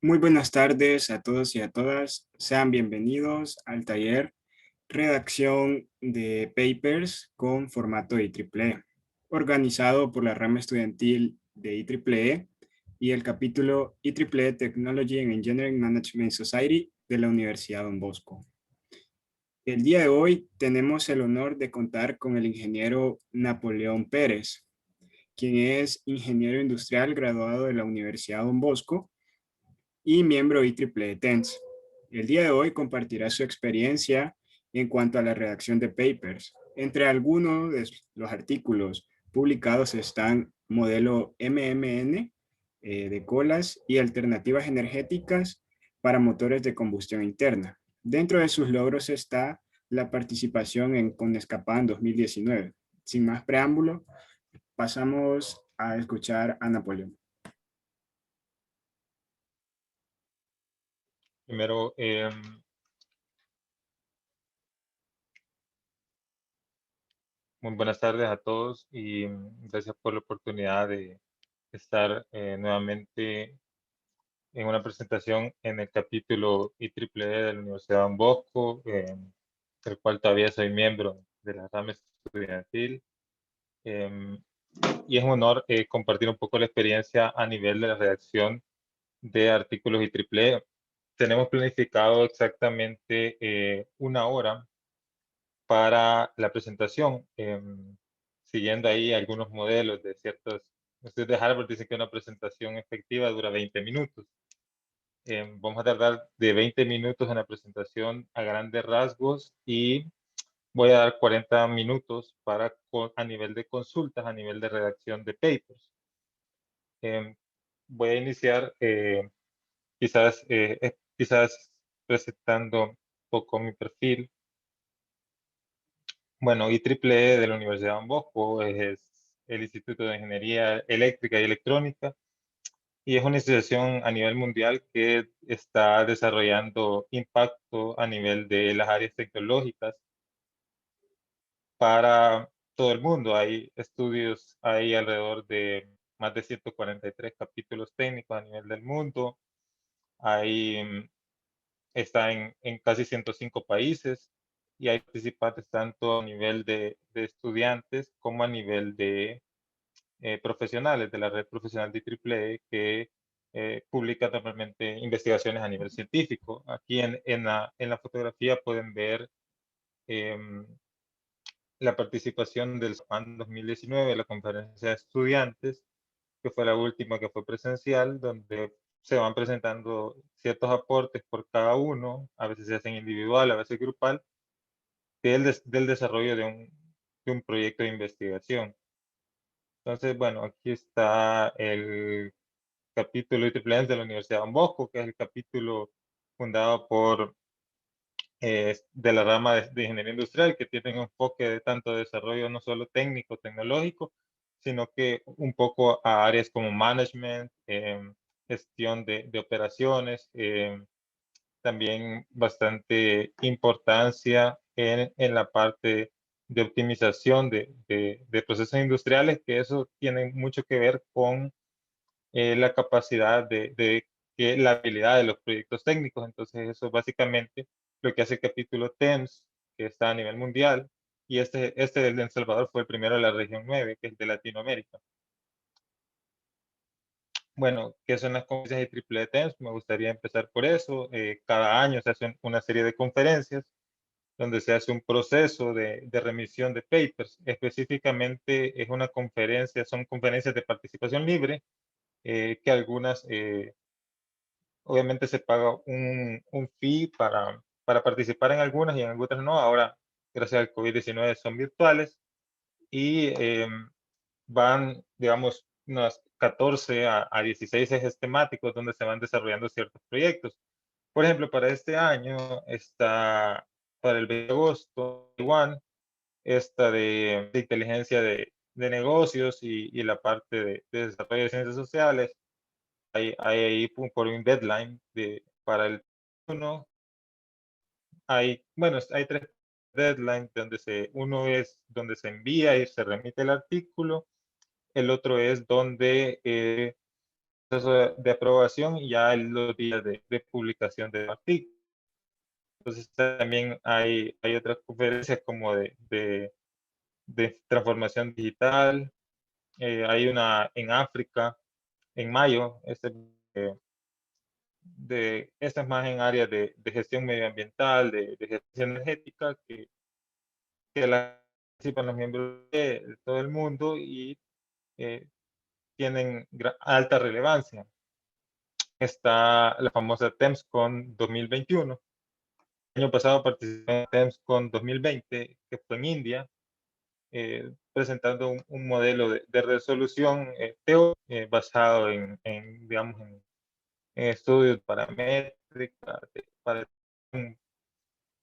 Muy buenas tardes a todos y a todas. Sean bienvenidos al taller Redacción de Papers con formato IEEE, organizado por la rama estudiantil de IEEE y el capítulo IEEE Technology and Engineering Management Society de la Universidad Don Bosco. El día de hoy tenemos el honor de contar con el ingeniero Napoleón Pérez, quien es ingeniero industrial graduado de la Universidad Don Bosco y miembro IEEE TENS. El día de hoy compartirá su experiencia en cuanto a la redacción de papers. Entre algunos de los artículos publicados están modelo MMN de colas y alternativas energéticas para motores de combustión interna. Dentro de sus logros está la participación en Conexcapán 2019. Sin más preámbulo, pasamos a escuchar a Napoleón. Primero, muy buenas tardes a todos y gracias por la oportunidad de estar nuevamente en una presentación en el capítulo IEEE de la Universidad Don Bosco, del cual todavía soy miembro de la rama estudiantil. Y es un honor compartir un poco la experiencia a nivel de la redacción de artículos IEEE. Tenemos planificado exactamente una hora para la presentación, siguiendo ahí algunos modelos de ciertos estudios de Harvard. Dicen que una presentación efectiva dura 20 minutos. Vamos a tardar de 20 minutos en la presentación a grandes rasgos y voy a dar 40 minutos para a nivel de consultas, a nivel de redacción de papers. Voy a iniciar quizás presentando un poco mi perfil. Bueno, IEEE de la Universidad Don Bosco es el Instituto de Ingeniería Eléctrica y Electrónica y es una institución a nivel mundial que está desarrollando impacto a nivel de las áreas tecnológicas para todo el mundo. Hay estudios, hay alrededor de más de 143 capítulos técnicos a nivel del mundo. Está en casi 105 países y hay participantes tanto a nivel de estudiantes como a nivel de profesionales de la red profesional de IEEE que publica normalmente investigaciones a nivel científico. Aquí en la fotografía pueden ver em, la participación del SPAN 2019, la conferencia de estudiantes, que fue la última que fue presencial, donde se van presentando ciertos aportes por cada uno, a veces se hacen individual, a veces grupal, del desarrollo de un proyecto de investigación. Entonces, bueno, aquí está el capítulo IEEE de la Universidad Don Bosco, que es el capítulo fundado por de la rama de ingeniería industrial, que tiene un enfoque de tanto desarrollo no solo técnico, tecnológico, sino que un poco a áreas como management, gestión de operaciones, también bastante importancia en la parte de optimización de procesos industriales, que eso tiene mucho que ver con la capacidad que la habilidad de los proyectos técnicos. Entonces, eso es básicamente lo que hace el capítulo TEMS, que está a nivel mundial, y este del de El Salvador fue el primero de la región 9, que es de Latinoamérica. Bueno, ¿qué son las conferencias de IEEE TEMS? Me gustaría empezar por eso. Cada año se hacen una serie de conferencias donde se hace un proceso de remisión de papers. Específicamente es una conferencia, son conferencias de participación libre, que algunas obviamente se paga un fee para participar en algunas y en otras no. Ahora, gracias al COVID-19, son virtuales y van, digamos, unas 14 a 16 ejes temáticos donde se van desarrollando ciertos proyectos. Por ejemplo, para este año está, para el 20 de agosto, Taiwán, esta de inteligencia de negocios y la parte de desarrollo de ciencias sociales. Hay ahí por un deadline para el 1. Bueno, hay 3 deadlines uno es donde se envía y se remite el artículo, el otro es donde proceso de aprobación y ya los días de publicación de artículos. Entonces también hay otras conferencias como de transformación digital. Hay una en África en mayo, esta es más en áreas de gestión medioambiental, de gestión energética, que la participan los miembros de todo el mundo y eh, tienen alta relevancia. Está la famosa TEMSCON 2021. El año pasado participé en TEMSCON 2020, que fue en India, presentando un modelo de resolución teórica basado digamos, en estudios paramétricos, para un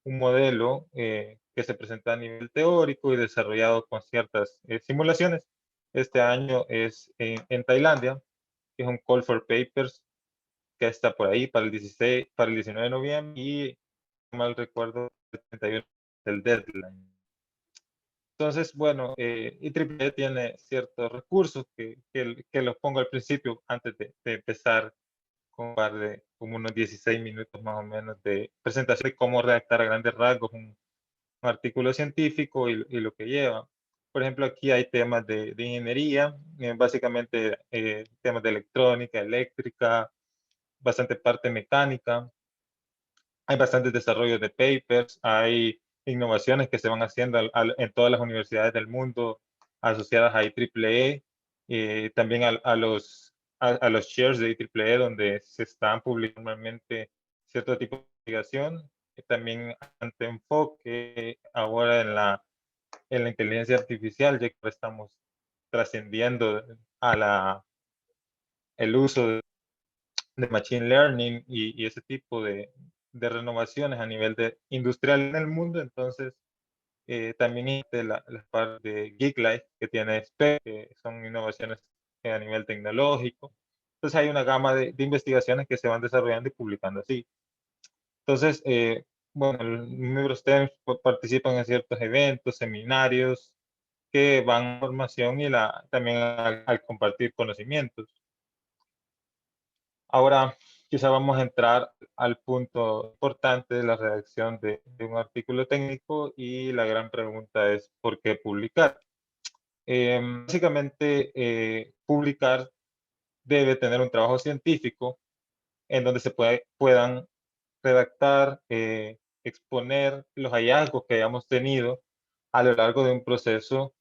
modelo que se presenta a nivel teórico y desarrollado con ciertas simulaciones. Este año es en Tailandia, que es un Call for Papers que está por ahí para el 16, para el 19 de noviembre y, mal recuerdo, el 31 del deadline. Entonces, bueno, IEEE tiene ciertos recursos que los pongo al principio antes de empezar con un par de, como unos 16 minutos más o menos de presentación de cómo redactar a grandes rasgos un artículo científico y lo que lleva. Por ejemplo, aquí hay temas de ingeniería, básicamente temas de electrónica, eléctrica, bastante parte mecánica. Hay bastantes desarrollos de papers, hay innovaciones que se van haciendo en todas las universidades del mundo asociadas a IEEE, también a los shares de IEEE donde se están publicando normalmente cierto tipo de investigación. También ante enfoque ahora en la inteligencia artificial, ya que estamos trascendiendo el uso de machine learning y ese tipo de renovaciones a nivel industrial en el mundo. Entonces, también existe la parte de Geek Life que tiene SPEC, que son innovaciones a nivel tecnológico. Entonces, hay una gama de investigaciones que se van desarrollando y publicando así. Entonces, bueno, los miembros STEM participan en ciertos eventos, seminarios, que van a formación y también al compartir conocimientos. Ahora, quizá vamos a entrar al punto importante de la redacción de un artículo técnico y la gran pregunta es, ¿por qué publicar? Básicamente, publicar debe tener un trabajo científico en donde se puedan redactar, exponer los hallazgos que hayamos tenido a lo largo de un proceso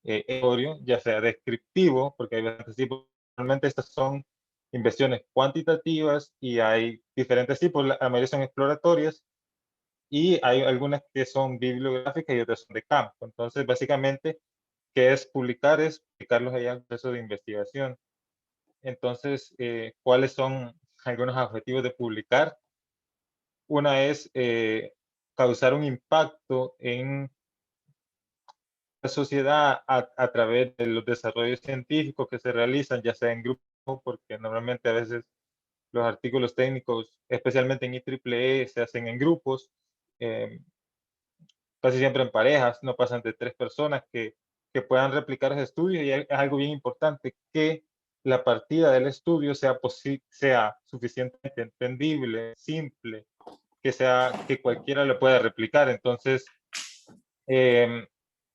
ya sea descriptivo, porque hay bastantes tipos. Normalmente estas son inversiones cuantitativas y hay diferentes tipos, la mayoría son exploratorias y hay algunas que son bibliográficas y otras son de campo. Entonces, básicamente, ¿qué es publicar? Es publicar los hallazgos de investigación. Entonces, ¿cuáles son algunos objetivos de publicar? Una es causar un impacto en la sociedad a través de los desarrollos científicos que se realizan, ya sea en grupo, porque normalmente a veces los artículos técnicos, especialmente en IEEE, se hacen en grupos, eh, casi siempre en parejas, no pasan de 3 personas que puedan replicar ese estudio y es algo bien importante que la partida del estudio sea suficientemente entendible, simple, que cualquiera lo pueda replicar. Entonces,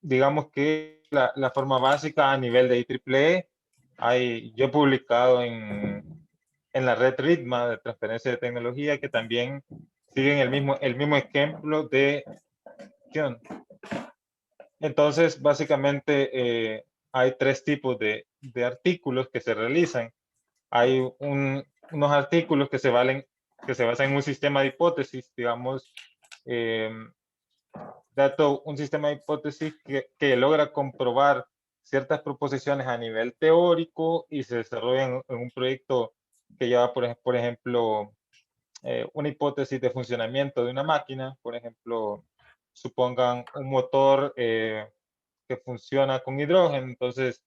digamos que la forma básica a nivel de IEEE, yo he publicado en la red RITMA de transferencia de tecnología que también siguen el mismo ejemplo de acción. Entonces, básicamente, hay 3 tipos de artículos que se realizan. Hay unos artículos que se basan en un sistema de hipótesis, digamos, eh, un sistema de hipótesis que logra comprobar ciertas proposiciones a nivel teórico y se desarrolla en un proyecto que lleva, por ejemplo, una hipótesis de funcionamiento de una máquina, por ejemplo, supongan un motor que funciona con hidrógeno, entonces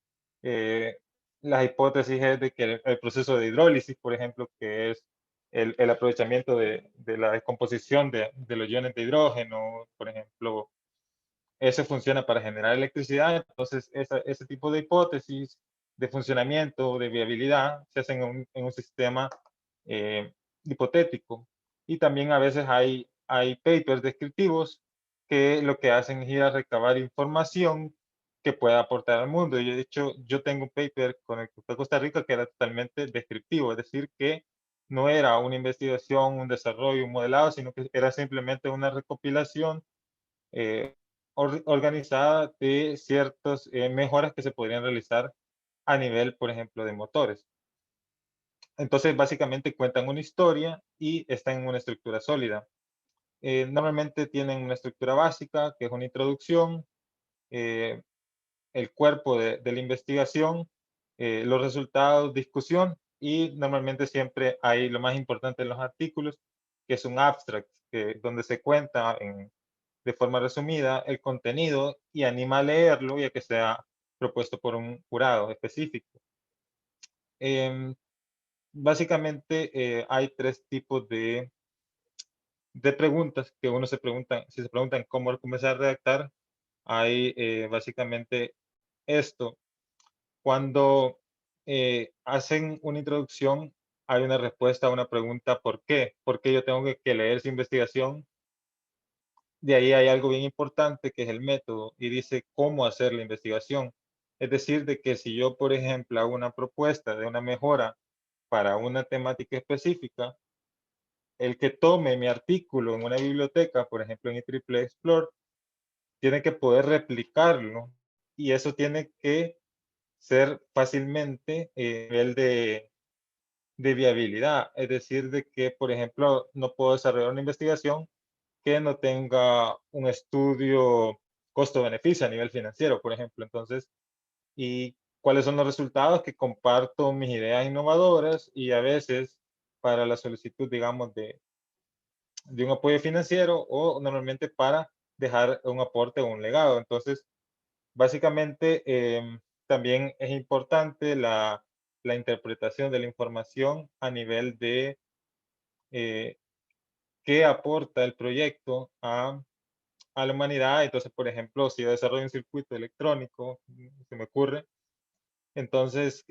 la hipótesis es de que el proceso de hidrólisis, por ejemplo, que es el aprovechamiento de la descomposición de los iones de hidrógeno, por ejemplo, eso funciona para generar electricidad. Entonces, ese tipo de hipótesis de funcionamiento, de viabilidad, se hacen en un sistema hipotético. Y también a veces hay papers descriptivos que lo que hacen es ir a recabar información que pueda aportar al mundo. Y de hecho, yo tengo un paper con el que fue a Costa Rica que era totalmente descriptivo, es decir, que no era una investigación, un desarrollo, un modelado, sino que era simplemente una recopilación eh, organizada de ciertas mejoras que se podrían realizar a nivel, por ejemplo, de motores. Entonces, básicamente cuentan una historia y están en una estructura sólida. Normalmente tienen una estructura básica, que es una introducción, eh, el cuerpo de la investigación, los resultados, discusión, y normalmente siempre hay lo más importante en los artículos, que es un abstract, donde se cuenta de forma resumida el contenido y anima a leerlo y a que sea propuesto por un jurado específico. Em, Básicamente hay tres tipos de preguntas que uno se pregunta, si se preguntan cómo comenzar a redactar, hay básicamente esto. Cuando hacen una introducción, hay una respuesta a una pregunta, ¿por qué? ¿Por qué yo tengo que leer esa investigación? De ahí hay algo bien importante que es el método y dice cómo hacer la investigación. Es decir, de que si yo, por ejemplo, hago una propuesta de una mejora para una temática específica, el que tome mi artículo en una biblioteca, por ejemplo en IEEE Explore, tiene que poder replicarlo y eso tiene que ser fácilmente a nivel de viabilidad. Es decir, de que, por ejemplo, no puedo desarrollar una investigación que no tenga un estudio costo-beneficio a nivel financiero, por ejemplo. Entonces, ¿y cuáles son los resultados? Que comparto mis ideas innovadoras y a veces para la solicitud, digamos, de un apoyo financiero o normalmente para dejar un aporte o un legado. Entonces, básicamente, también es importante la interpretación de la información a nivel de eh, qué aporta el proyecto a la humanidad. Entonces, por ejemplo, si yo desarrollo un circuito electrónico, se me ocurre, entonces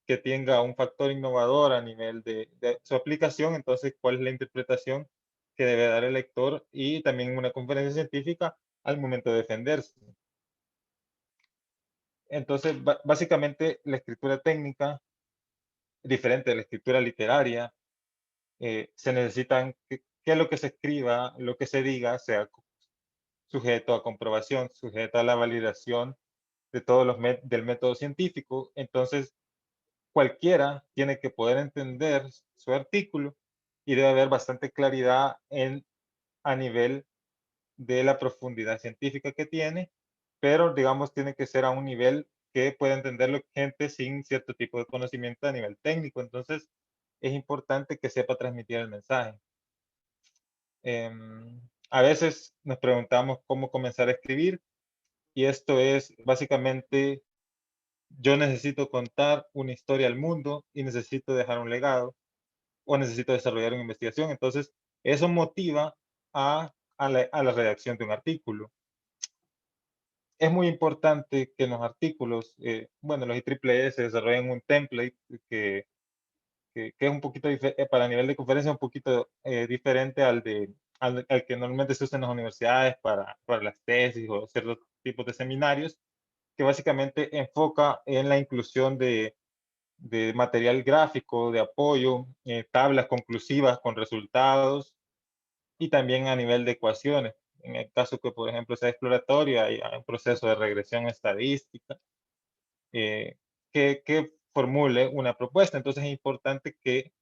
que tenga un factor innovador a nivel de su aplicación, entonces cuál es la interpretación que debe dar el lector y también una conferencia científica al momento de defenderse. Entonces, básicamente la escritura técnica, diferente de la escritura literaria, se necesitan que lo que se escriba, lo que se diga, sea sujeto a comprobación, sujeto a la validación de todos del método científico. Entonces, cualquiera tiene que poder entender su artículo y debe haber bastante claridad a nivel de la profundidad científica que tiene, pero digamos tiene que ser a un nivel que pueda entenderlo gente sin cierto tipo de conocimiento a nivel técnico. Entonces, es importante que sepa transmitir el mensaje. A veces nos preguntamos cómo comenzar a escribir y esto es básicamente yo necesito contar una historia al mundo y necesito dejar un legado o necesito desarrollar una investigación. Entonces, eso motiva a la redacción de un artículo. Es muy importante que en los artículos, bueno, los IEEE se desarrollen un template que es un poquito, para nivel de conferencia, un poquito diferente al que normalmente se usa en las universidades para las tesis o ciertos tipos de seminarios, que básicamente enfoca en la inclusión de material gráfico, de apoyo, tablas conclusivas con resultados y también a nivel de ecuaciones. En el caso que, por ejemplo, sea exploratorio, hay un proceso de regresión estadística eh, que formule una propuesta. Entonces es importante que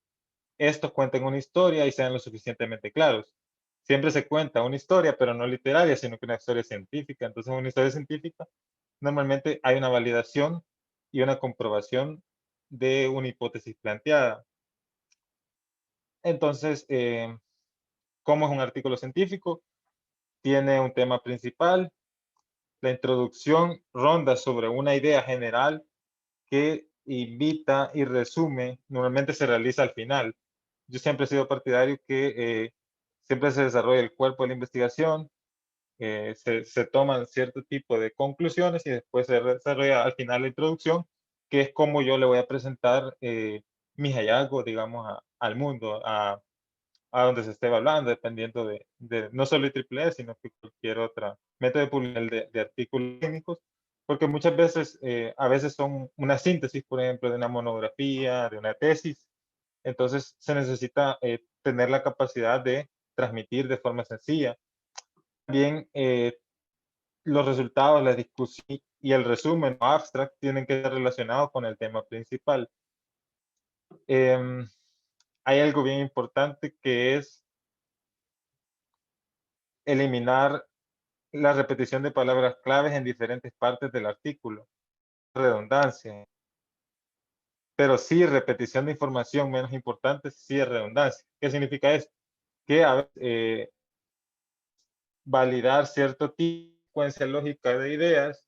estos cuenten una historia y sean lo suficientemente claros. Siempre se cuenta una historia, pero no literaria, sino que una historia científica. Entonces, en una historia científica, normalmente hay una validación y una comprobación de una hipótesis planteada. Entonces, ¿cómo es un artículo científico? Tiene un tema principal, la introducción ronda sobre una idea general que invita y resume, normalmente se realiza al final. Yo siempre he sido partidario que siempre se desarrolla el cuerpo de la investigación, se toman cierto tipo de conclusiones y después se desarrolla al final la introducción, que es como yo le voy a presentar mis hallazgos, digamos, al mundo, a donde se esté evaluando, dependiendo de no solo IEEE, sino que cualquier otra método de publicación de artículos técnicos, porque muchas veces, a veces son una síntesis, por ejemplo, de una monografía, de una tesis, entonces se necesita tener la capacidad de transmitir de forma sencilla. También los resultados, la discusión y el resumen o abstract tienen que estar relacionados con el tema principal. Hay algo bien importante que es eliminar la repetición de palabras claves en diferentes partes del artículo. Redundancia. Pero sí, repetición de información menos importante, sí es redundancia. ¿Qué significa esto? Que a veces, validar cierto tipo de secuencia lógica de ideas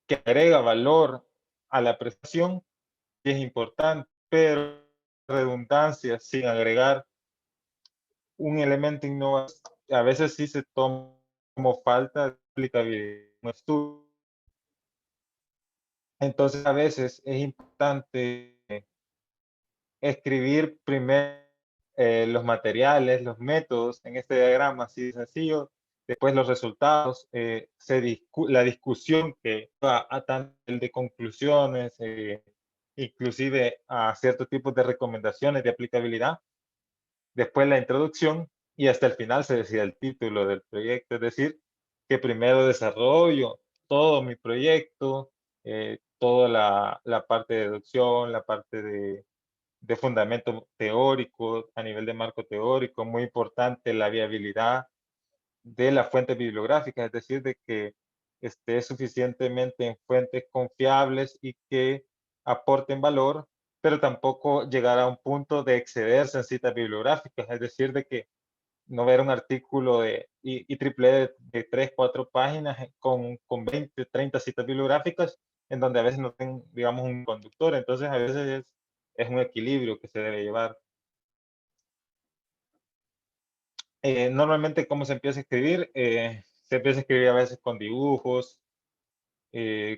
que agrega valor a la presentación sí es importante, pero redundancia sin agregar un elemento innovador a veces sí se toma como falta de aplicabilidad en un estudio. Entonces, a veces es importante escribir primero los materiales, los métodos en este diagrama así de sencillo, después los resultados, la discusión que va a tanto el de conclusiones, inclusive a ciertos tipos de recomendaciones de aplicabilidad, después la introducción y hasta el final se decide el título del proyecto, es decir, que primero desarrollo todo mi proyecto, toda la parte de deducción, la parte de fundamento teórico, a nivel de marco teórico, muy importante la viabilidad de las fuentes bibliográficas, es decir, de que esté suficientemente en fuentes confiables y que aporten valor, pero tampoco llegar a un punto de excederse en citas bibliográficas, es decir, de que no ver un artículo de IEEE de 3, 4 páginas con 20, 30 citas bibliográficas, en donde a veces no tienen, digamos, un conductor. Entonces, a veces es un equilibrio que se debe llevar. Normalmente, ¿cómo se empieza a escribir? Se empieza a escribir a veces con dibujos,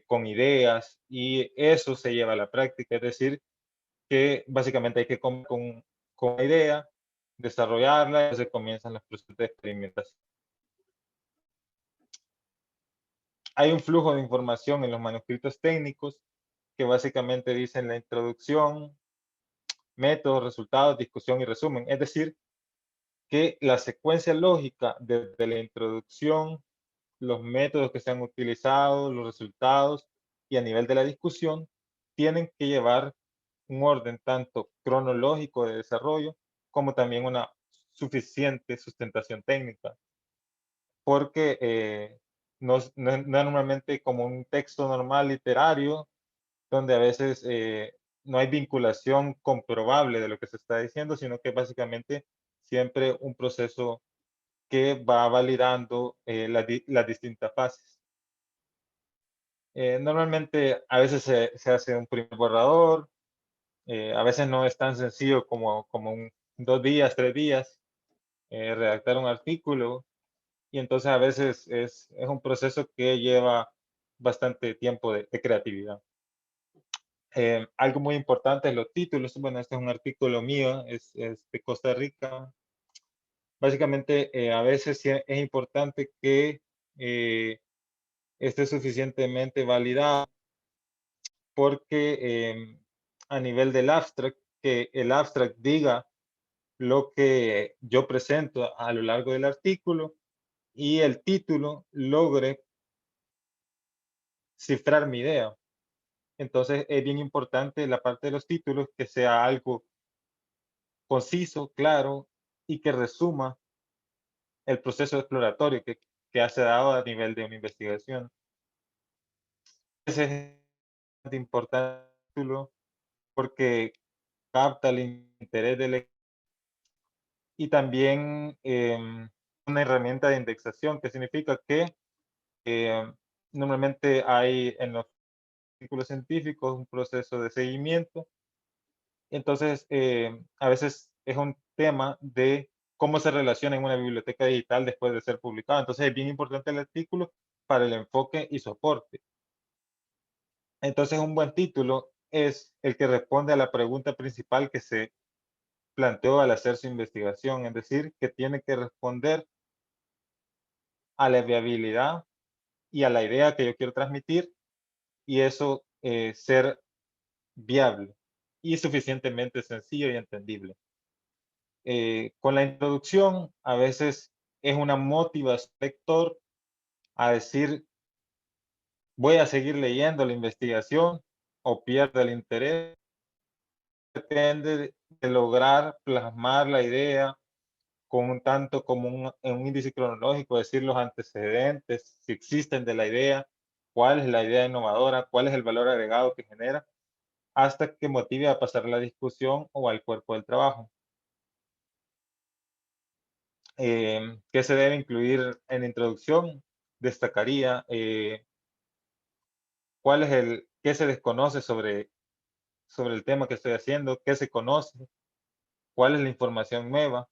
con ideas, y eso se lleva a la práctica. Es decir, que básicamente hay que con una idea, desarrollarla, y se comienzan los procesos de experimentación. Hay un flujo de información en los manuscritos técnicos que básicamente dicen la introducción, métodos, resultados, discusión y resumen. Es decir, que la secuencia lógica desde la introducción, los métodos que se han utilizado, los resultados y a nivel de la discusión tienen que llevar un orden tanto cronológico de desarrollo como también una suficiente sustentación técnica, porque no es normalmente como un texto normal literario donde a veces no hay vinculación comprobable de lo que se está diciendo, sino que básicamente siempre un proceso que va validando las distintas fases. Normalmente a veces se hace un primer borrador, a veces no es tan sencillo como 2 días, 3 días, redactar un artículo, y entonces a veces es un proceso que lleva bastante tiempo de creatividad. Algo muy importante es los títulos. Bueno, este es un artículo mío, es de Costa Rica. Básicamente, a veces sí es importante que esté suficientemente validado porque a nivel del abstract, que el abstract diga lo que yo presento a lo largo del artículo y el título logre cifrar mi idea. Entonces es bien importante la parte de los títulos que sea algo conciso, claro y que resuma el proceso exploratorio que se ha dado a nivel de una investigación. Ese es importante porque capta el interés del lector y también una herramienta de indexación, que significa que normalmente hay en los artículos científicos un proceso de seguimiento. Entonces, a veces es un tema de cómo se relaciona en una biblioteca digital después de ser publicado. Entonces es bien importante el artículo para el enfoque y soporte. Entonces un buen título es el que responde a la pregunta principal que se planteó al hacer su investigación, es decir, que tiene que responder a la viabilidad y a la idea que yo quiero transmitir, y eso ser viable y suficientemente sencillo y entendible. Con la introducción, a veces es una motivación al lector a decir, voy a seguir leyendo la investigación o pierde el interés. Depende de lograr plasmar la idea con un tanto como en un índice cronológico, decir los antecedentes, si existen de la idea, cuál es la idea innovadora, cuál es el valor agregado que genera, hasta que motive a pasar a la discusión o al cuerpo del trabajo. ¿Qué se debe incluir en la introducción? Destacaría qué se desconoce sobre el tema que estoy haciendo, qué se conoce, cuál es la información nueva,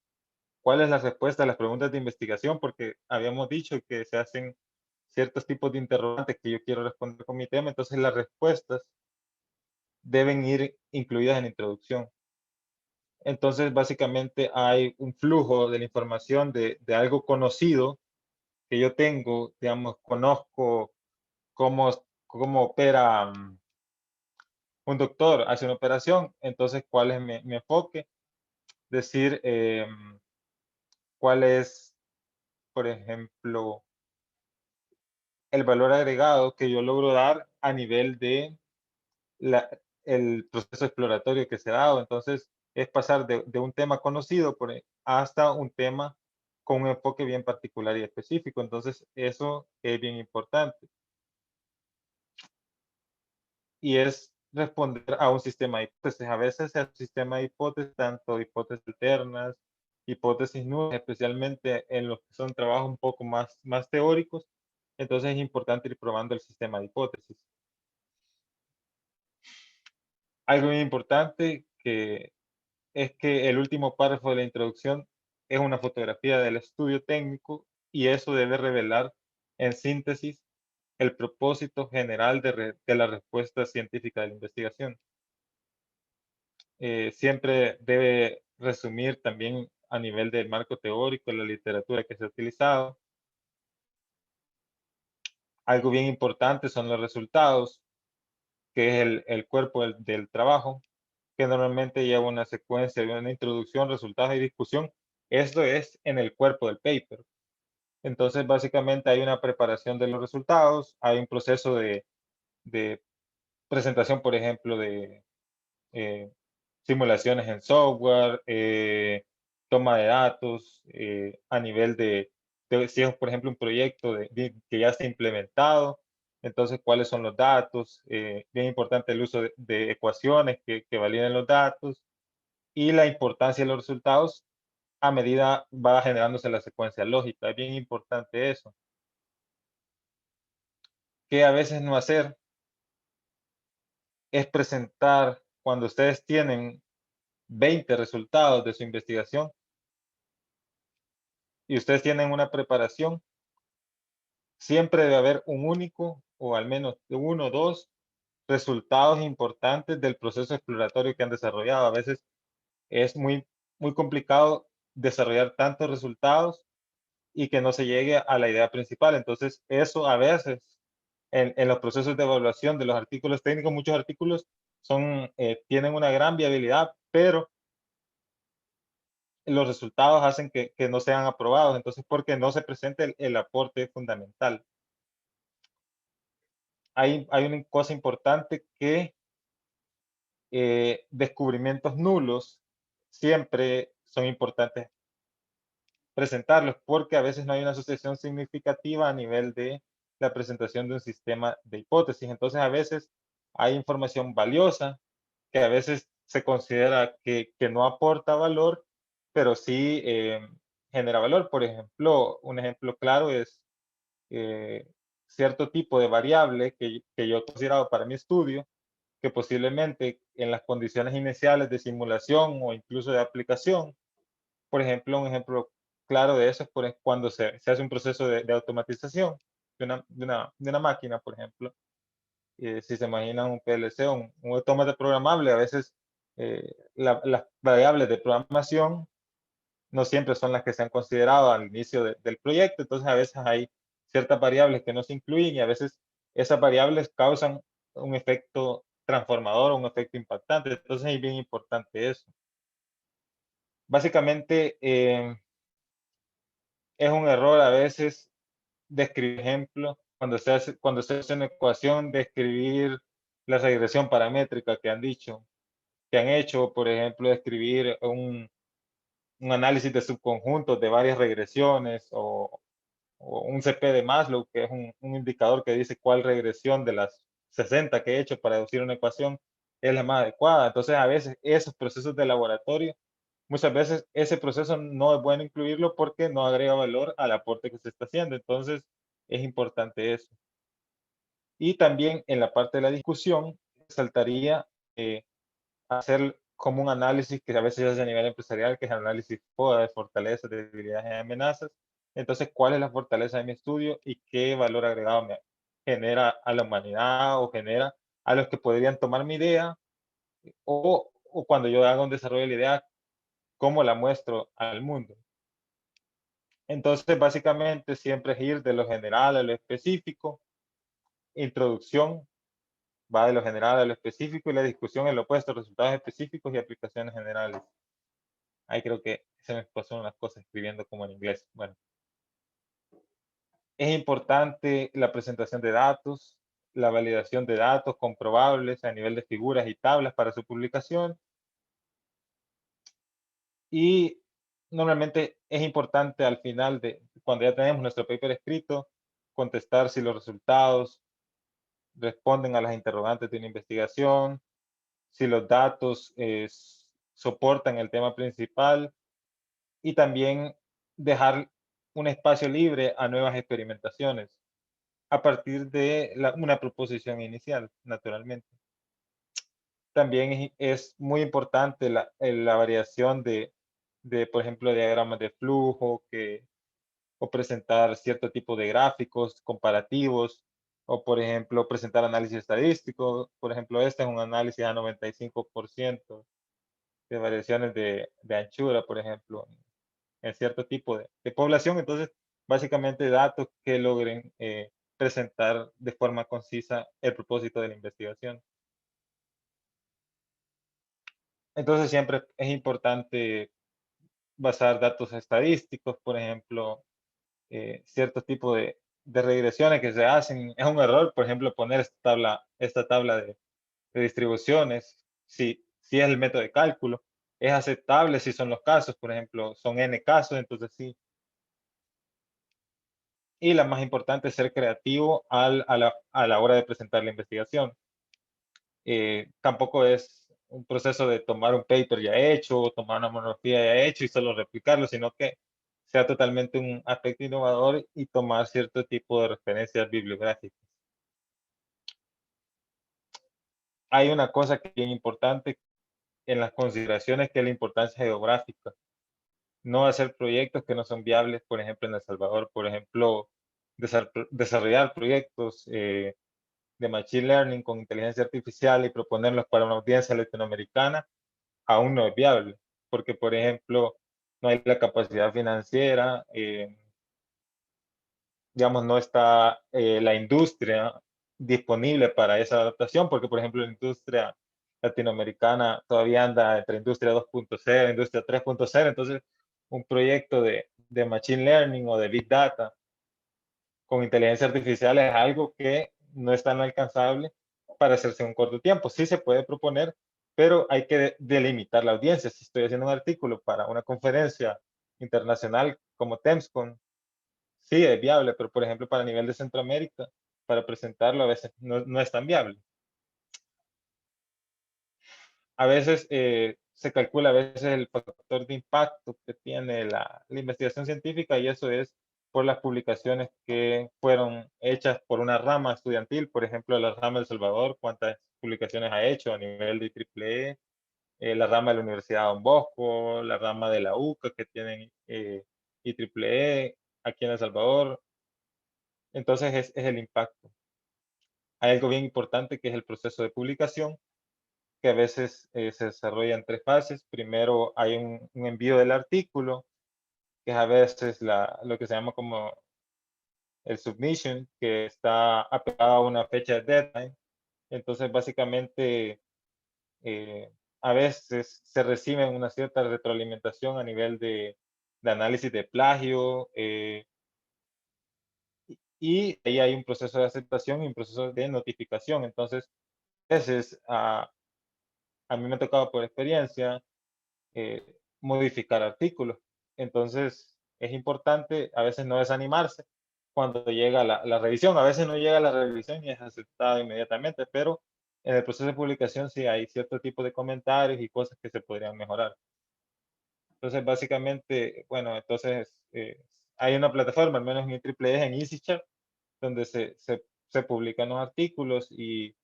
cuál es la respuesta a las preguntas de investigación, porque habíamos dicho que se hacen ciertos tipos de interrogantes que yo quiero responder con mi tema, entonces las respuestas deben ir incluidas en la introducción. Entonces, básicamente hay un flujo de la información de algo conocido que yo tengo, digamos, conozco cómo opera un doctor, hace una operación, entonces, ¿cuál es mi enfoque? Decir, cuál es, por ejemplo, el valor agregado que yo logro dar a nivel de el proceso exploratorio que se ha dado. Entonces, es pasar de un tema conocido hasta un tema con un enfoque bien particular y específico. Entonces, eso es bien importante. Y es responder a un sistema de hipótesis. A veces el sistema de hipótesis, tanto hipótesis alternas, hipótesis nulas, especialmente en los que son trabajos un poco más teóricos. Entonces es importante ir probando el sistema de hipótesis. Algo muy importante es que el último párrafo de la introducción es una fotografía del estudio técnico y eso debe revelar en síntesis el propósito general de la respuesta científica de la investigación. Siempre debe resumir también a nivel del marco teórico, la literatura que se ha utilizado. Algo bien importante son los resultados, que es el cuerpo del trabajo, que normalmente lleva una secuencia de una introducción, resultados y discusión. Esto es en el cuerpo del paper. Entonces, básicamente hay una preparación de los resultados, hay un proceso de presentación, por ejemplo, de eh, simulaciones en software, toma de datos a nivel si es, por ejemplo, un proyecto que ya está implementado, entonces, ¿cuáles son los datos? Bien importante el uso de ecuaciones que validen los datos y la importancia de los resultados a medida va generándose la secuencia lógica. Es bien importante eso. Que a veces no hacer es presentar cuando ustedes tienen 20 resultados de su investigación y ustedes tienen una preparación, siempre debe haber un único o al menos uno o dos resultados importantes del proceso exploratorio que han desarrollado. A veces es muy complicado desarrollar tantos resultados y que no se llegue a la idea principal. Entonces, eso a veces en los procesos de evaluación de los artículos técnicos, muchos artículos tienen una gran viabilidad, pero los resultados hacen que no sean aprobados. Entonces, porque no se presenta el aporte fundamental. Hay una cosa importante que descubrimientos nulos siempre son importantes presentarlos porque a veces no hay una asociación significativa a nivel de la presentación de un sistema de hipótesis. Entonces, a veces hay información valiosa que a veces se considera que no aporta valor, pero sí genera valor. Por ejemplo, un ejemplo claro es eh, cierto tipo de variable que yo he considerado para mi estudio, que posiblemente en las condiciones iniciales de simulación o incluso de aplicación por ejemplo, un ejemplo claro de eso es cuando se hace un proceso de automatización de una máquina, por ejemplo. Si se imaginan un PLC, un autómata programable, a veces las variables de programación no siempre son las que se han considerado al inicio del proyecto, entonces a veces hay ciertas variables que no se incluyen y a veces esas variables causan un efecto transformador o un efecto impactante, entonces es bien importante eso. Básicamente, es un error a veces describir ejemplo, cuando se hace una ecuación, describir la regresión paramétrica que han hecho, por ejemplo, describir un análisis de subconjuntos de varias regresiones o un CP de Maslow, que es un indicador que dice cuál regresión de las 60 que he hecho para deducir una ecuación es la más adecuada. Entonces, a veces esos procesos de laboratorio, muchas veces ese proceso no es bueno incluirlo porque no agrega valor al aporte que se está haciendo. Entonces, es importante eso. Y también en la parte de la discusión, saltaría eh, hacer como un análisis que a veces se hace a nivel empresarial, que es el análisis FODA de fortalezas, debilidades y amenazas. Entonces, ¿cuál es la fortaleza de mi estudio y qué valor agregado me genera a la humanidad o genera a los que podrían tomar mi idea? O cuando yo haga un desarrollo de la idea, ¿cómo la muestro al mundo? Entonces, básicamente, siempre es ir de lo general a lo específico. Introducción va de lo general a lo específico y la discusión es lo opuesto, resultados específicos y aplicaciones generales. Ahí creo que se me pasaron las cosas escribiendo como en inglés. Bueno, es importante la presentación de datos, la validación de datos comprobables a nivel de figuras y tablas para su publicación. Y normalmente es importante al final cuando ya tenemos nuestro paper escrito, contestar si los resultados responden a las interrogantes de una investigación, si los datos soportan el tema principal y también dejar un espacio libre a nuevas experimentaciones a partir de una proposición inicial, naturalmente. También es muy importante la variación por ejemplo, diagramas de flujo o presentar cierto tipo de gráficos comparativos o, por ejemplo, presentar análisis estadístico. Por ejemplo, este es un análisis a 95% de variaciones de anchura, por ejemplo, en cierto tipo de población. Entonces, básicamente datos que logren presentar de forma concisa el propósito de la investigación. Entonces, siempre es importante basar datos estadísticos, por ejemplo, ciertos tipos de regresiones que se hacen. Es un error, por ejemplo, poner esta tabla de distribuciones, si es el método de cálculo. Es aceptable si son los casos, por ejemplo, son n casos, entonces sí. Y la más importante es ser creativo a la hora de presentar la investigación. Tampoco es un proceso de tomar un paper ya hecho o tomar una monografía ya hecho y solo replicarlo, sino que sea totalmente un aspecto innovador y tomar cierto tipo de referencias bibliográficas. Hay una cosa que es bien importante en las consideraciones, que es la importancia geográfica. No hacer proyectos que no son viables, por ejemplo, en El Salvador, por ejemplo, desarrollar proyectos de Machine Learning con inteligencia artificial y proponerlos para una audiencia latinoamericana, aún no es viable, porque, por ejemplo, no hay la capacidad financiera, digamos, no está la industria disponible para esa adaptación, porque, por ejemplo, la industria latinoamericana todavía anda entre industria 2.0, industria 3.0, entonces un proyecto de Machine Learning o de Big Data con inteligencia artificial es algo que no es tan alcanzable para hacerse en un corto tiempo. Sí se puede proponer, pero hay que delimitar la audiencia. Si estoy haciendo un artículo para una conferencia internacional como TEMSCON, sí es viable, pero por ejemplo para nivel de Centroamérica, para presentarlo a veces no es tan viable. A veces se calcula a veces el factor de impacto que tiene la investigación científica y eso es por las publicaciones que fueron hechas por una rama estudiantil, por ejemplo, la rama de El Salvador, cuántas publicaciones ha hecho a nivel de triple la rama de la Universidad Don Bosco, la rama de la UCA que tienen IEEE aquí en El Salvador. Entonces es el impacto. Hay algo bien importante que es el proceso de publicación, que a veces se desarrolla en tres fases. Primero hay un envío del artículo, que es a veces lo que se llama como el submission, que está apegado a una fecha de deadline. Entonces, básicamente, eh, a veces se recibe una cierta retroalimentación a nivel de análisis de plagio, y ahí hay un proceso de aceptación y un proceso de notificación. Entonces, a veces a mí me ha tocado por experiencia eh, modificar artículos. Entonces, es importante a veces no desanimarse cuando llega la revisión. A veces no llega la revisión y es aceptado inmediatamente, pero en el proceso de publicación sí hay cierto tipo de comentarios y cosas que se podrían mejorar. Entonces, básicamente, bueno, entonces hay una plataforma, al menos en IEEE, en EasyChat, donde se publican los artículos y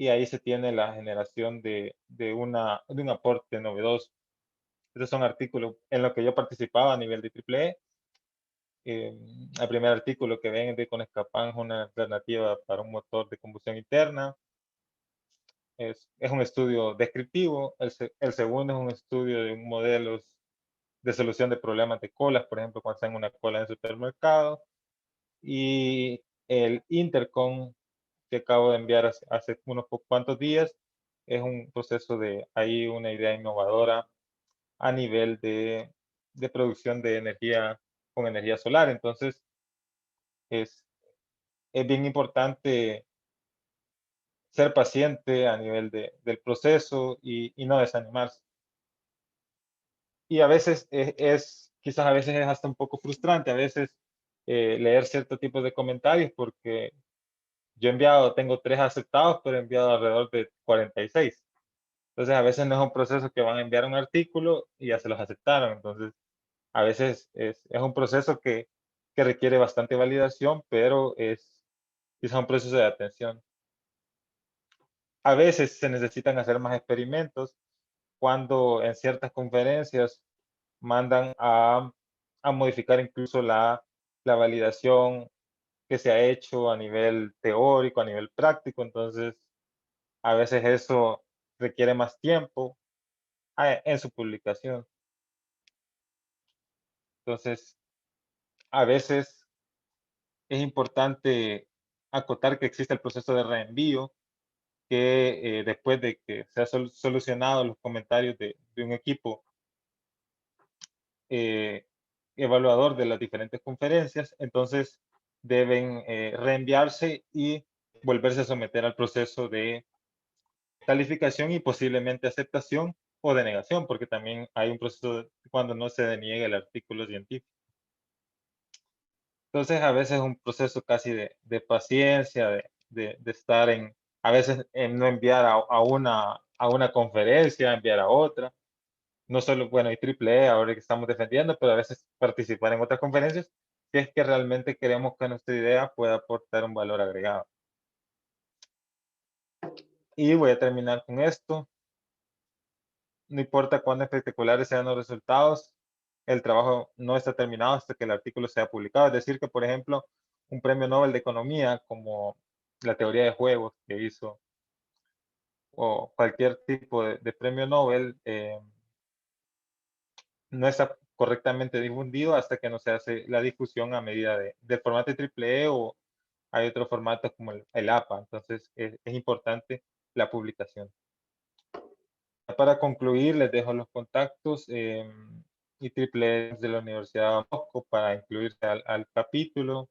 ahí se tiene la generación de un aporte novedoso. Esos son artículos en los que yo participaba a nivel de IEEE. El primer artículo que ven de Conexcapán es una alternativa para un motor de combustión interna. Es un estudio descriptivo. El segundo es un estudio de modelos de solución de problemas de colas, por ejemplo, cuando están en una cola en el supermercado. Y el Intercom que acabo de enviar hace unos cuantos días es un proceso de, hay una idea innovadora a nivel de producción de energía con energía solar. Entonces, es, es bien importante ser paciente a nivel del proceso y no desanimarse. Y a veces quizás a veces es hasta un poco frustrante, a veces leer ciertos tipos de comentarios porque yo he enviado, tengo 3 aceptados, pero he enviado alrededor de 46. Entonces, a veces no es un proceso que van a enviar un artículo y ya se los aceptaron. Entonces, a veces es un proceso que requiere bastante validación, pero es quizá un proceso de atención. A veces se necesitan hacer más experimentos cuando en ciertas conferencias mandan a modificar incluso la validación que se ha hecho a nivel teórico, a nivel práctico. Entonces, a veces eso requiere más tiempo en su publicación. Entonces, a veces es importante acotar que existe el proceso de reenvío, que después de que se han solucionado los comentarios de un equipo eh, evaluador de las diferentes conferencias, entonces deben reenviarse y volverse a someter al proceso de calificación y posiblemente aceptación o denegación, porque también hay un proceso cuando no se deniega el artículo científico. Entonces, a veces es un proceso casi de paciencia, de estar a veces en no enviar a una conferencia, enviar a otra. No solo, bueno, y triple E ahora que estamos defendiendo, pero a veces participar en otras conferencias, si es que realmente queremos que nuestra idea pueda aportar un valor agregado. Y voy a terminar con esto. No importa cuán espectaculares sean los resultados, el trabajo no está terminado hasta que el artículo sea publicado. Es decir, que, por ejemplo, un premio Nobel de Economía, como la teoría de juegos que hizo, o cualquier tipo de premio Nobel, no está correctamente difundido hasta que no se hace la difusión a medida del formato triple E o hay otros formatos como el APA. Entonces, es importante la publicación. Para concluir, les dejo los contactos y triple de la Universidad de Moscú para incluirse al capítulo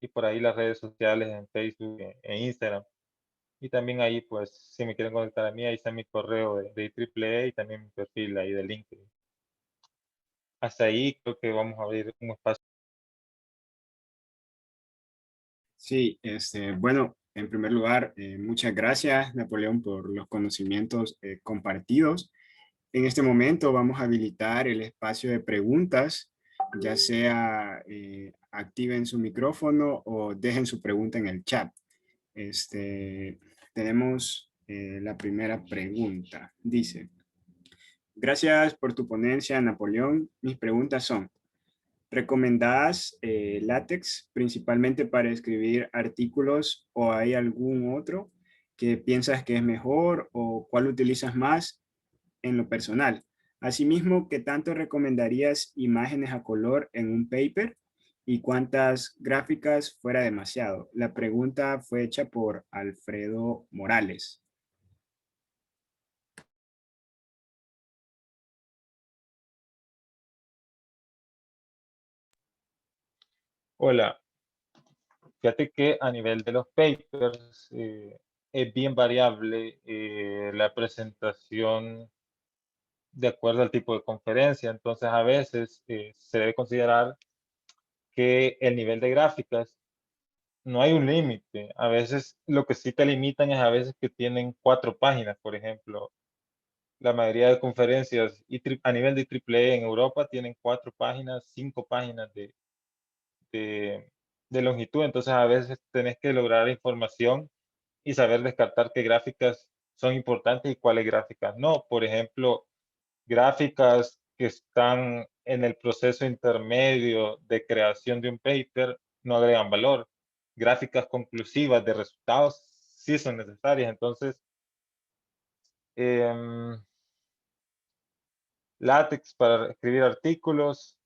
y por ahí las redes sociales en Facebook e Instagram. Y también ahí, pues, si me quieren contactar a mí, ahí está mi correo de IEEE y también mi perfil ahí de LinkedIn. Hasta ahí creo que vamos a abrir un espacio. Sí, bueno, en primer lugar, muchas gracias, Napoleón, por los conocimientos compartidos. En este momento vamos a habilitar el espacio de preguntas, ya sea activen su micrófono o dejen su pregunta en el chat. Tenemos la primera pregunta. Dice, Gracias por tu ponencia, Napoleón. Mis preguntas son, ¿recomendás látex principalmente para escribir artículos o hay algún otro que piensas que es mejor o cuál utilizas más en lo personal? Asimismo, ¿qué tanto recomendarías imágenes a color en un paper y cuántas gráficas fuera demasiado? La pregunta fue hecha por Alfredo Morales. Hola, fíjate que a nivel de los papers es bien variable la presentación de acuerdo al tipo de conferencia. Entonces, a veces se debe considerar que el nivel de gráficas no hay un límite. A veces lo que sí te limitan es a veces que tienen 4 páginas, por ejemplo. La mayoría de conferencias a nivel de AAA en Europa tienen 4 páginas, 5 páginas de, de longitud. Entonces, a veces tenés que lograr información y saber descartar qué gráficas son importantes y cuáles gráficas no. Por ejemplo, gráficas que están en el proceso intermedio de creación de un paper no agregan valor. Gráficas conclusivas de resultados sí son necesarias. Entonces, em, látex para escribir artículos.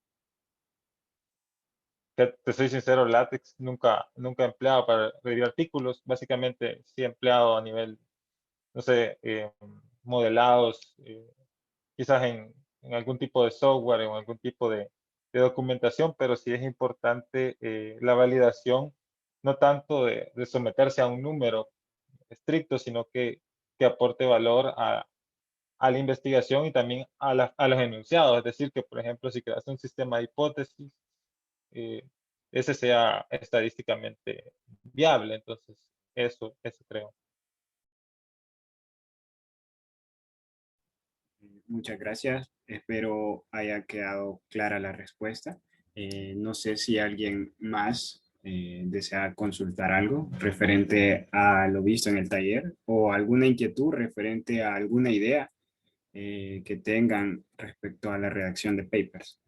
Te soy sincero, látex nunca he empleado para escribir artículos. Básicamente sí he empleado a nivel, no sé, modelados, quizás en algún tipo de software o en algún tipo de documentación, pero sí es importante la validación, no tanto de someterse a un número estricto, sino que aporte valor a la investigación y también a los enunciados. Es decir, que por ejemplo, si creas un sistema de hipótesis, eh, ese sea estadísticamente viable. Entonces, eso creo. Muchas gracias. Espero haya quedado clara la respuesta. No sé si alguien más desea consultar algo referente a lo visto en el taller o alguna inquietud referente a alguna idea que tengan respecto a la redacción de papers.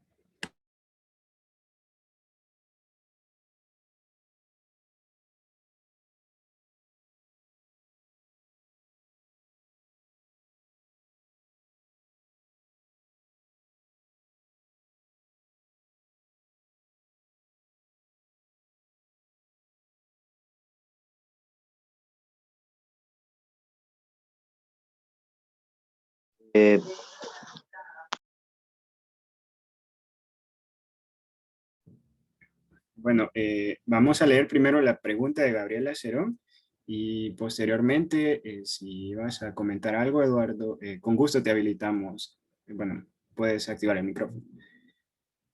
Eh, Bueno, vamos a leer primero la pregunta de Gabriela Cerón y posteriormente, si vas a comentar algo, Eduardo, con gusto te habilitamos. Bueno, puedes activar el micrófono.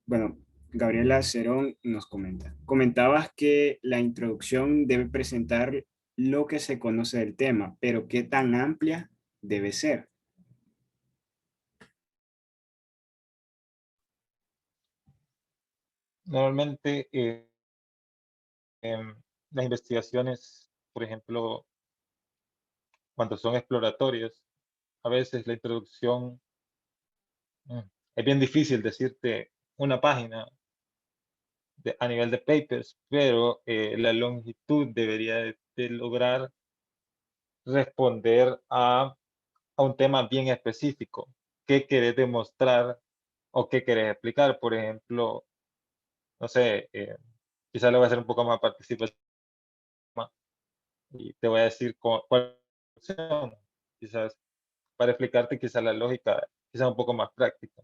Bueno, Gabriela Cerón nos comenta. Comentabas que la introducción debe presentar lo que se conoce del tema, pero ¿qué tan amplia debe ser? Normalmente, las investigaciones, por ejemplo, cuando son exploratorias, a veces la introducción mm, es bien difícil decirte una página a nivel de papers, pero la longitud debería de lograr responder a un tema bien específico. ¿Qué querés demostrar o qué querés explicar? Por ejemplo, no sé, quizás lo voy a hacer un poco más participativo y te voy a decir cuál es la opción. Quizás para explicarte quizás la lógica, quizás un poco más práctica.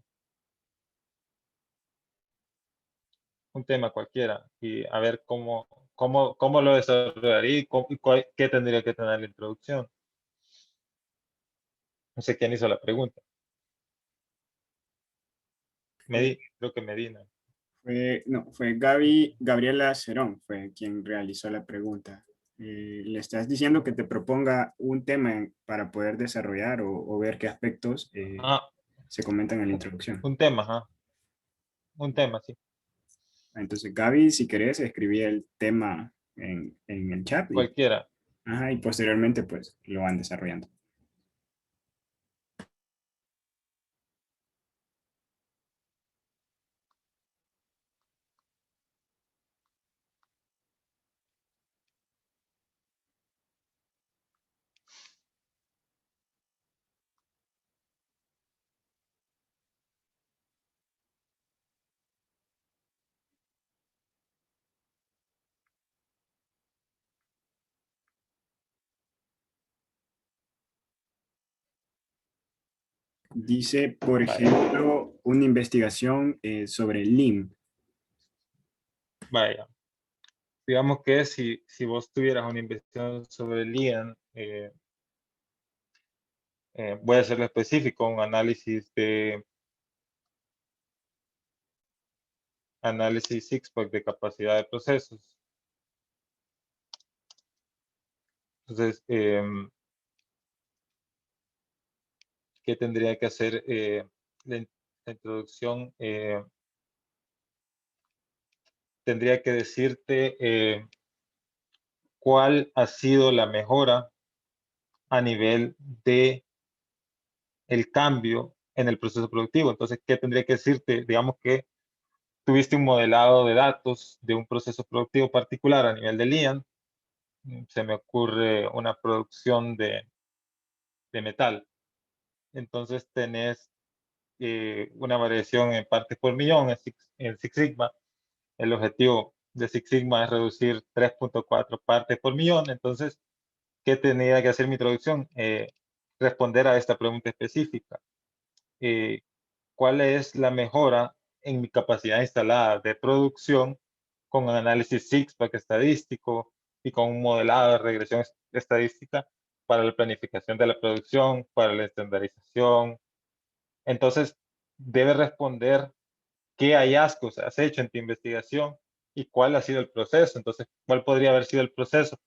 Un tema cualquiera y a ver cómo lo desarrollaría y qué tendría que tener la introducción. No sé quién hizo la pregunta. Fue, Creo que Medina. no, fue Gabriela Cerón, fue quien realizó la pregunta. Le estás diciendo que te proponga un tema para poder desarrollar o ver qué aspectos Ah, se comentan en la introducción. un tema, ajá. Un tema, sí. Entonces, Gaby, si querés, escribí el tema en el chat Cualquiera. ajá, y posteriormente pues lo van desarrollando. Dice, por Vaya, ejemplo, una investigación sobre Lean. vaya. Digamos que si vos tuvieras una investigación sobre Lean, voy a hacerlo específico, un análisis six-pack de capacidad de procesos. Entonces, ¿qué tendría que hacer? La introducción tendría que decirte cuál ha sido la mejora a nivel de el cambio en el proceso productivo. Entonces, ¿qué tendría que decirte? Digamos que tuviste un modelado de datos de un proceso productivo particular a nivel de Lean. Se me ocurre una producción de metal. Entonces, tenés una variación en partes por millón en Six Sigma. El objetivo de Six Sigma es reducir 3.4 partes por millón. Entonces, ¿qué tenía que hacer mi introducción? Responder a esta pregunta específica. ¿Cuál es la mejora en mi capacidad instalada de producción con un análisis six-pack estadístico y con un modelado de regresión estadística para la planificación de la producción, para la estandarización? Entonces, debe responder qué hallazgos has hecho en tu investigación y cuál ha sido el proceso. Entonces, ¿cuál podría haber sido el proceso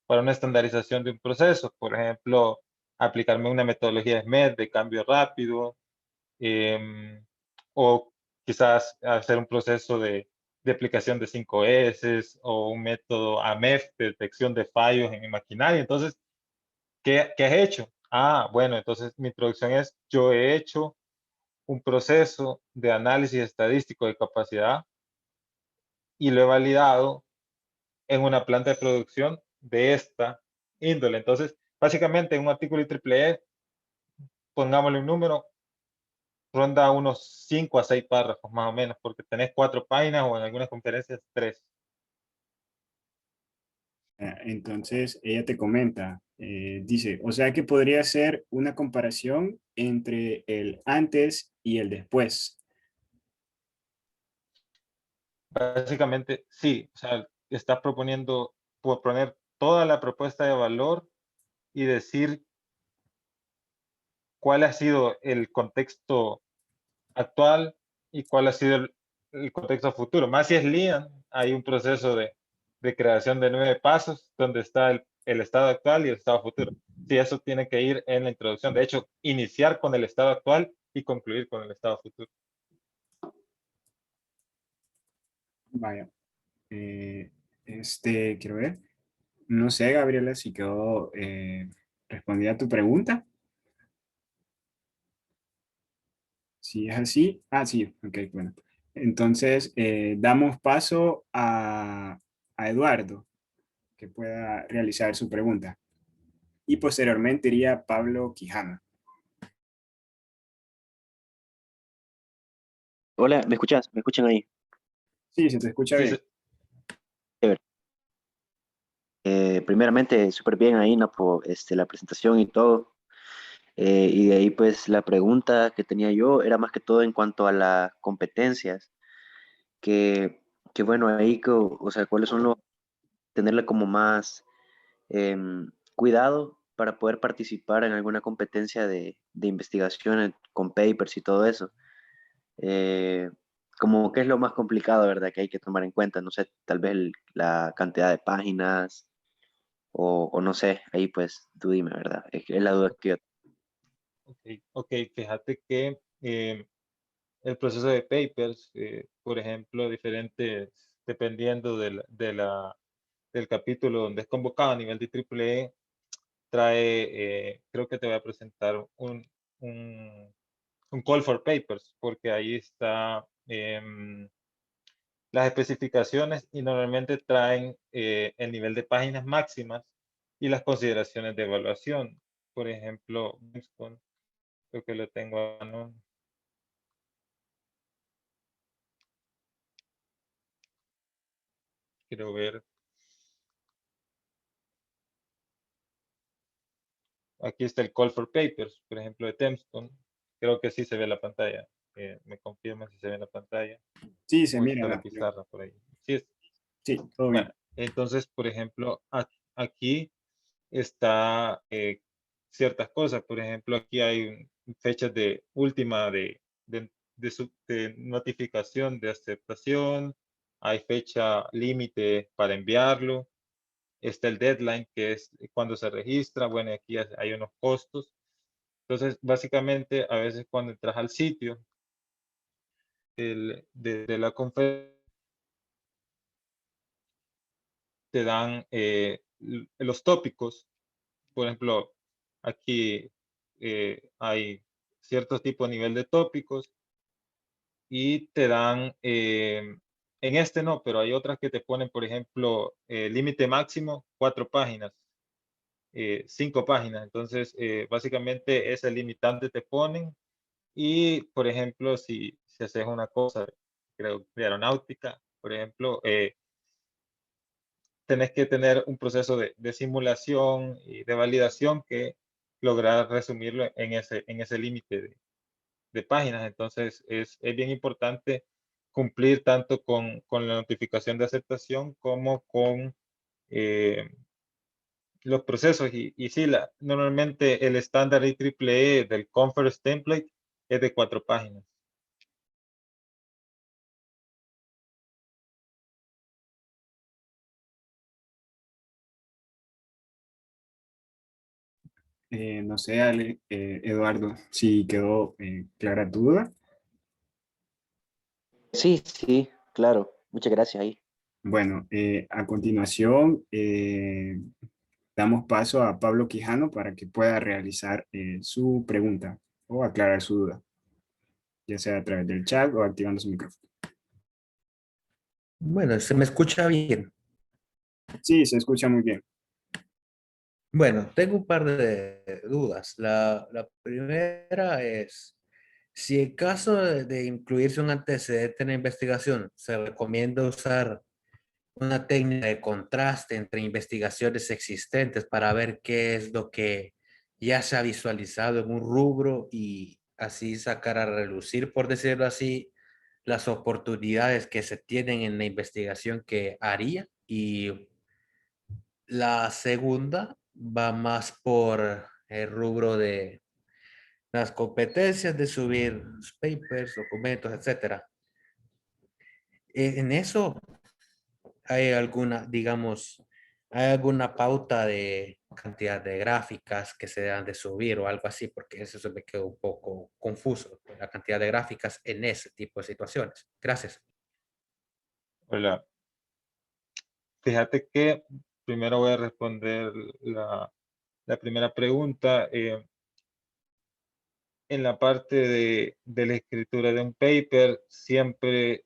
para una estandarización de un proceso? Por ejemplo, aplicarme una metodología SMED de cambio rápido, o quizás hacer un proceso de aplicación de 5S o un método AMEF de detección de fallos en mi maquinaria. Entonces, ¿qué has hecho? Ah, bueno, entonces mi introducción es, yo he hecho un proceso de análisis estadístico de capacidad y lo he validado en una planta de producción de esta índole. Entonces, básicamente en un artículo IEEE, pongámosle un número, ronda unos 5 a 6 párrafos más o menos, porque tenés 4 páginas o en algunas conferencias 3. Entonces, ella te comenta, dice, o sea que podría ser una comparación entre el antes y el después. Básicamente, sí, o sea, estás proponiendo poner toda la propuesta de valor y decir cuál ha sido el contexto actual y cuál ha sido el contexto futuro. Más si es Lean, hay un proceso de creación de 9 pasos donde está el estado actual y el estado futuro. Sí, eso tiene que ir en la introducción. De hecho, iniciar con el estado actual y concluir con el estado futuro. Vaya, quiero ver. No sé, Gabriela, si quedó respondida a tu pregunta. Si es así, sí, ok, bueno. Entonces, damos paso a Eduardo, que pueda realizar su pregunta. Y posteriormente iría Pablo Quijano. Hola, ¿me escuchás? ¿Me escuchan ahí? Sí, se te escucha Sí, bien. sí. Chévere. Primeramente, súper bien ahí, ¿no? Por la presentación y todo. Y de ahí, pues, la pregunta que tenía yo era más que todo en cuanto a las competencias, que, que bueno, ahí, o sea, ¿cuáles son los, tenerle como más cuidado para poder participar en alguna competencia de investigación con papers y todo eso? Eh, Como qué es lo más complicado, ¿verdad? Que hay que tomar en cuenta, no sé, tal vez la cantidad de páginas o no sé, ahí pues tú dime, ¿verdad? Es la duda que yo... Ok, fíjate que el proceso de papers, por ejemplo, diferentes, dependiendo del capítulo donde es convocado a nivel de IEEE, trae, creo que te voy a presentar un, un call for papers, porque ahí está las especificaciones y normalmente traen el nivel de páginas máximas y las consideraciones de evaluación. Por ejemplo, creo que lo tengo a mano. Quiero ver. Aquí está el Call for Papers, por ejemplo, de Tempstone. Creo que sí se ve la pantalla. Me confirma si se ve la pantalla. Sí, se O mira está en la la pantalla. pizarra por ahí. Sí, Sí, todo bueno, bien. entonces, por ejemplo, aquí está ciertas cosas. Por ejemplo, aquí hay fechas de última de notificación de aceptación. Hay fecha límite para enviarlo. Está el deadline, que es cuando se registra. Bueno, aquí hay unos costos. Entonces, básicamente, a veces cuando entras al sitio de la conferencia, te dan los tópicos. Por ejemplo, aquí hay cierto tipo de nivel de tópicos y te dan, en este no, pero hay otras que te ponen, por ejemplo, límite máximo 4 páginas, 5 páginas. Entonces, básicamente ese limitante te ponen y, por ejemplo, si haces una cosa, creo, de aeronáutica, por ejemplo, tenés que tener un proceso de simulación y de validación que lograr resumirlo en ese límite de páginas. Entonces, es bien importante cumplir tanto con la notificación de aceptación como con eh, los procesos. Y sí, normalmente el estándar IEEE del Conference Template es de 4 páginas. No sé, Ale, Eduardo, si quedó clara tu duda. Sí, sí, claro. Muchas gracias ahí. Bueno, a continuación damos paso a Pablo Quijano para que pueda realizar su pregunta o aclarar su duda, ya sea a través del chat o activando su micrófono. Bueno, se me escucha bien. Sí, se escucha muy bien. Bueno, tengo un par de dudas. La primera es, si en caso de incluirse un antecedente en la investigación, se recomienda usar una técnica de contraste entre investigaciones existentes para ver qué es lo que ya se ha visualizado en un rubro y así sacar a relucir, por decirlo así, las oportunidades que se tienen en la investigación que haría. Y la segunda va más por el rubro de las competencias de subir papers, documentos, etcétera. En eso hay alguna, digamos, hay alguna pauta de cantidad de gráficas que se deben de subir o algo así, porque eso se me quedó un poco confuso, la cantidad de gráficas en ese tipo de situaciones. Gracias. Hola, fíjate que primero voy a responder la primera pregunta. En la parte de la escritura de un paper, siempre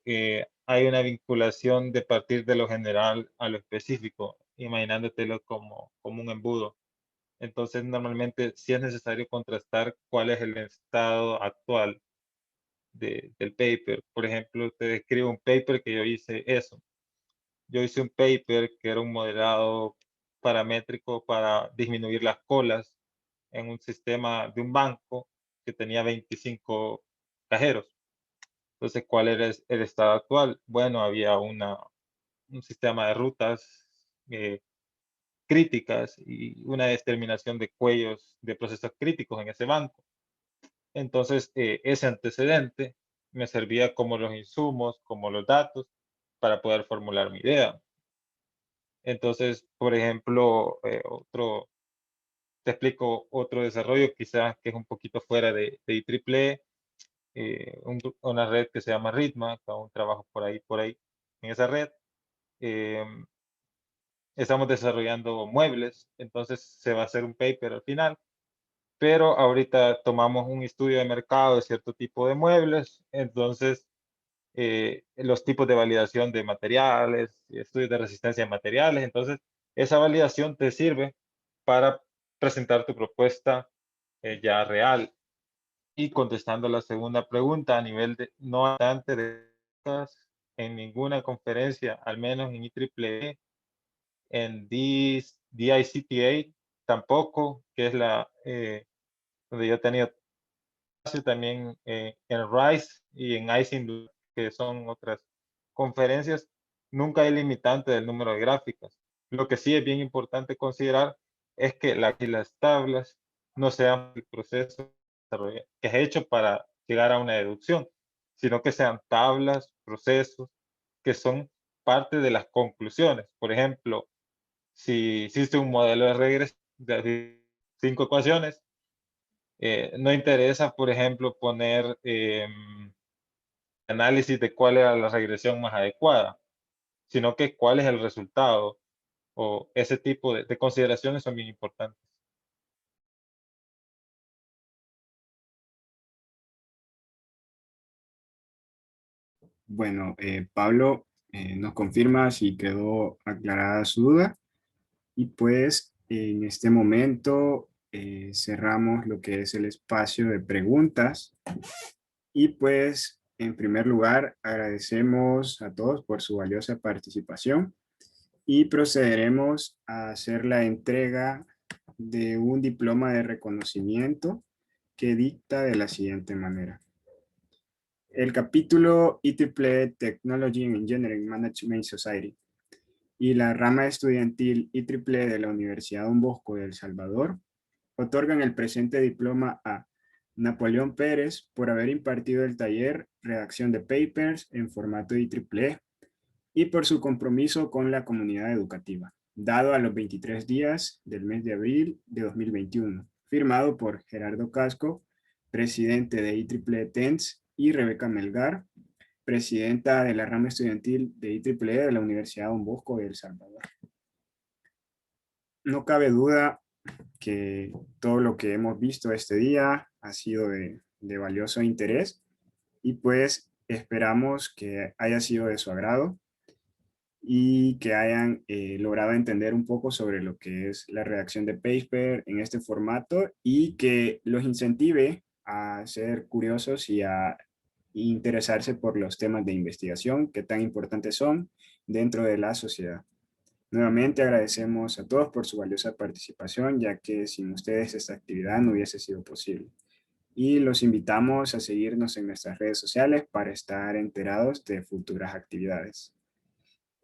hay una vinculación de partir de lo general a lo específico, imaginándotelo como un embudo. Entonces, normalmente sí es necesario contrastar cuál es el estado actual del paper. Por ejemplo, te describo un paper que yo hice eso. Yo hice un paper que era un modelado paramétrico para disminuir las colas en un sistema de un banco que tenía 25 cajeros. Entonces, ¿cuál era el estado actual? Bueno, había un sistema de rutas críticas y una determinación de cuellos de procesos críticos en ese banco. Entonces, ese antecedente me servía como los insumos, como los datos, para poder formular mi idea. Entonces, por ejemplo, te explico otro desarrollo quizás que es un poquito fuera de IEEE, una red que se llama Ritma, que aún trabajo por ahí, en esa red. em, Estamos desarrollando muebles, entonces se va a hacer un paper al final, pero ahorita tomamos un estudio de mercado de cierto tipo de muebles, entonces los tipos de validación de materiales, estudios de resistencia de materiales, entonces esa validación te sirve para presentar tu propuesta ya real. Y contestando la segunda pregunta, a nivel de no obstante de en ninguna conferencia, al menos en IEEE, en DICTA tampoco, que es donde yo he tenido también en RISE y en ICE, que son otras conferencias, nunca hay limitante del número de gráficas. Lo que sí es bien importante considerar es que las tablas no sean el proceso que es hecho para llegar a una deducción, sino que sean tablas, procesos que son parte de las conclusiones. Por ejemplo, si hiciste un modelo de regresión de 5 ecuaciones, no interesa, por ejemplo, poner análisis de cuál era la regresión más adecuada, sino que cuál es el resultado, o ese tipo de consideraciones son bien importantes. Bueno, Pablo nos confirma si quedó aclarada su duda. Y pues en este momento cerramos lo que es el espacio de preguntas. Y pues en primer lugar agradecemos a todos por su valiosa participación y procederemos a hacer la entrega de un diploma de reconocimiento que dicta de la siguiente manera. El capítulo IEEE Technology and Engineering Management Society y la rama estudiantil IEEE de la Universidad Don Bosco de El Salvador otorgan el presente diploma a Napoleón Pérez por haber impartido el taller Redacción de Papers en formato IEEE y por su compromiso con la comunidad educativa, dado a los 23 días del mes de abril de 2021, firmado por Gerardo Casco, presidente de IEEE TENS, y Rebeca Melgar, presidenta de la rama estudiantil de IEEE de la Universidad Don Bosco de El Salvador. No cabe duda que todo lo que hemos visto este día ha sido de valioso interés y pues esperamos que haya sido de su agrado y que hayan logrado entender un poco sobre lo que es la redacción de paper en este formato y que los incentive a ser curiosos y a interesarse por los temas de investigación que tan importantes son dentro de la sociedad. Nuevamente agradecemos a todos por su valiosa participación, ya que sin ustedes esta actividad no hubiese sido posible. Y los invitamos a seguirnos en nuestras redes sociales para estar enterados de futuras actividades.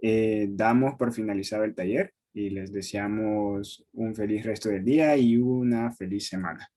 Damos por finalizado el taller y les deseamos un feliz resto del día y una feliz semana.